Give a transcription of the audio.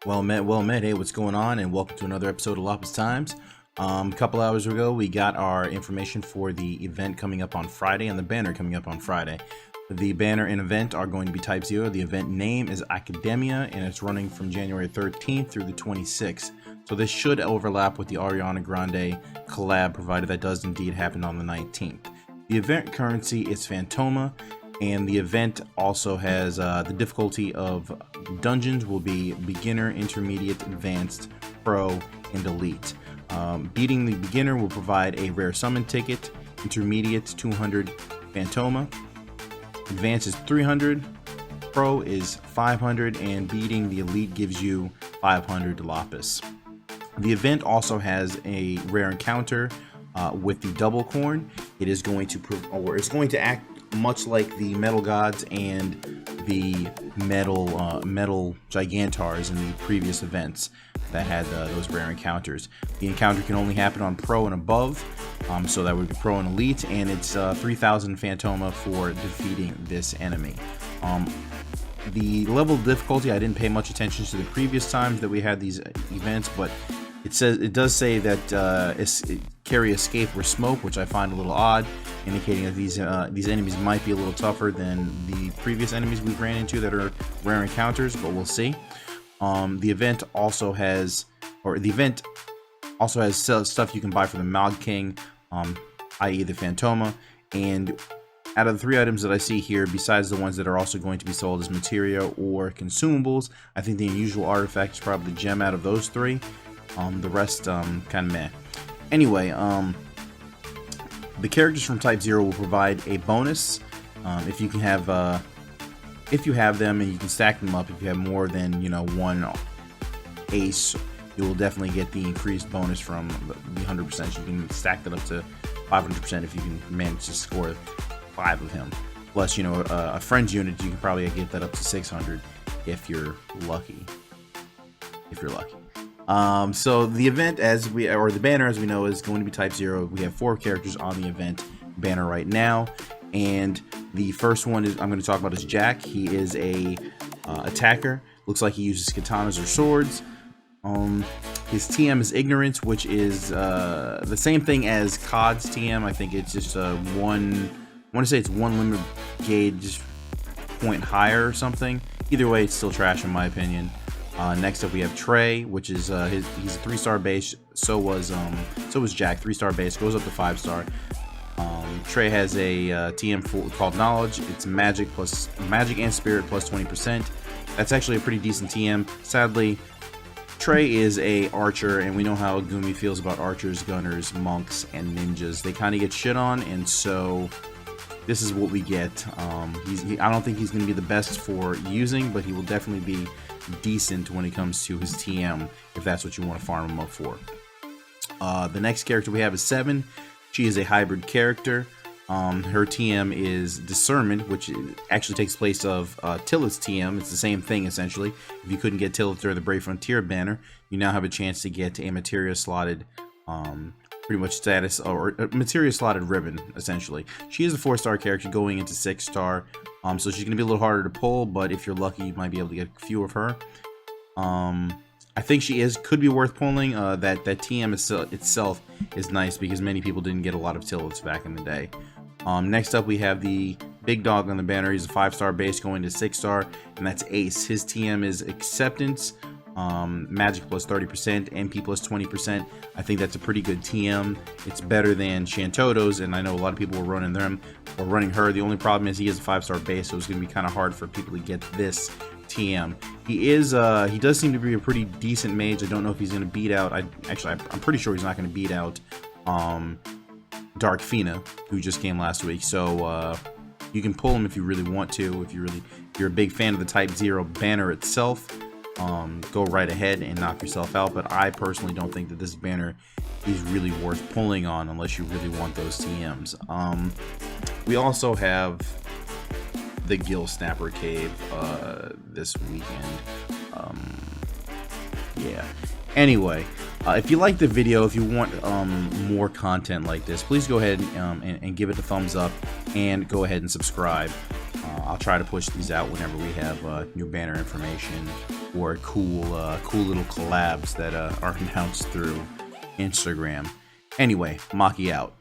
Well met. Hey, what's going on? And welcome to another episode of Lapis Times. A couple hours ago, we got our information for the event coming up on Friday and the banner coming up on Friday. The banner and event are going to be Type-0. The event name is Academia, and it's running from January 13th through the 26th. So this should overlap with the Ariana Grande collab, provided that does indeed happen on the 19th. The event currency is Phantoma, and the event also has the difficulty of dungeons will be beginner, intermediate, advanced, pro, and elite. Beating the beginner will provide a rare summon ticket. Intermediate 200 Phantoma, advanced is 300, pro is 500, and beating the elite gives you 500 Lapis. The event also has a rare encounter with the double corn. It is going to act much like the metal gods and the metal gigantars in the previous events that had those rare encounters. The encounter can only happen on pro and above, so that would be pro and elite, and it's 3,000 Phantoma for defeating this enemy. The level of difficulty, I didn't pay much attention to the previous times that we had these events, but it does say that carry escape or smoke, which I find a little odd, indicating that these enemies might be a little tougher than the previous enemies we've ran into that are rare encounters, but we'll see. The event also has stuff you can buy for the Mog King, i.e. the Phantoma, and out of the 3 items that I see here, besides the ones that are also going to be sold as materia or consumables, I think the unusual artifact is probably the gem out of those 3. The rest kind of meh. Anyway, the characters from Type-0 will provide a bonus if you have them, and you can stack them up. If you have more than one ace, you will definitely get the increased bonus from the 100%. You can stack that up to 500% if you can manage to score 5 of him. Plus, a friend's unit, you can probably get that up to 600 if you're lucky. So the event, the banner, as we know, is going to be Type-0. We have 4 characters on the event banner right now, and the first one I'm going to talk about is Jack. He is a attacker. Looks like he uses katanas or swords. His TM is Ignorance, which is the same thing as COD's TM. I think it's just I want to say it's 1 limit gauge point higher or something. Either way, it's still trash in my opinion. Next up we have Trey, which is he's a 3-star base. So was Jack, 3-star base, goes up to 5-star. Trey has a TM called Knowledge. It's magic and spirit plus 20%. That's actually a pretty decent TM. Sadly, Trey is a archer, and we know how Gumi feels about archers, gunners, monks, and ninjas. They kind of get shit on, and so this is what we get. I don't think he's going to be the best for using, but he will definitely be decent when it comes to his TM, if that's what you want to farm him up for. The next character we have is 7. She is a hybrid character. Her TM is Discernment, which actually takes place of Tillith's TM. It's the same thing essentially. If you couldn't get Tillith or the Brave Frontier banner, you now have a chance to get a materia slotted pretty much status, or a materia slotted ribbon essentially. She is a 4-star character going into 6-star, so she's gonna be a little harder to pull, but if you're lucky you might be able to get a few of her. I think she could be worth pulling. That TM itself is nice because many people didn't get a lot of Tilliths back in the day. Next up we have the big dog on the banner. He's a 5-star base going to 6-star, and that's Ace. His TM is Acceptance, magic plus 30%, MP plus 20%. I think that's a pretty good TM. It's better than Shantoto's, and I know a lot of people were running them or running her. The only problem is he is a 5-star base, so it's going to be kind of hard for people to get this TM. He does seem to be a pretty decent mage. I don't know if he's going to beat out. I'm pretty sure he's not going to beat out Dark Fina, who just came last week. So you can pull him if you really want to. If you're a big fan of the Type-0 banner itself, go right ahead and knock yourself out. But I personally don't think that this banner is really worth pulling on unless you really want those TMs. We also have the Gill Snapper Cave this weekend. Yeah. Anyway, if you like the video, if you want more content like this, please go ahead and give it a thumbs up and go ahead and subscribe. I'll try to push these out whenever we have new banner information or cool little collabs that are announced through Instagram. Anyway, Maki out.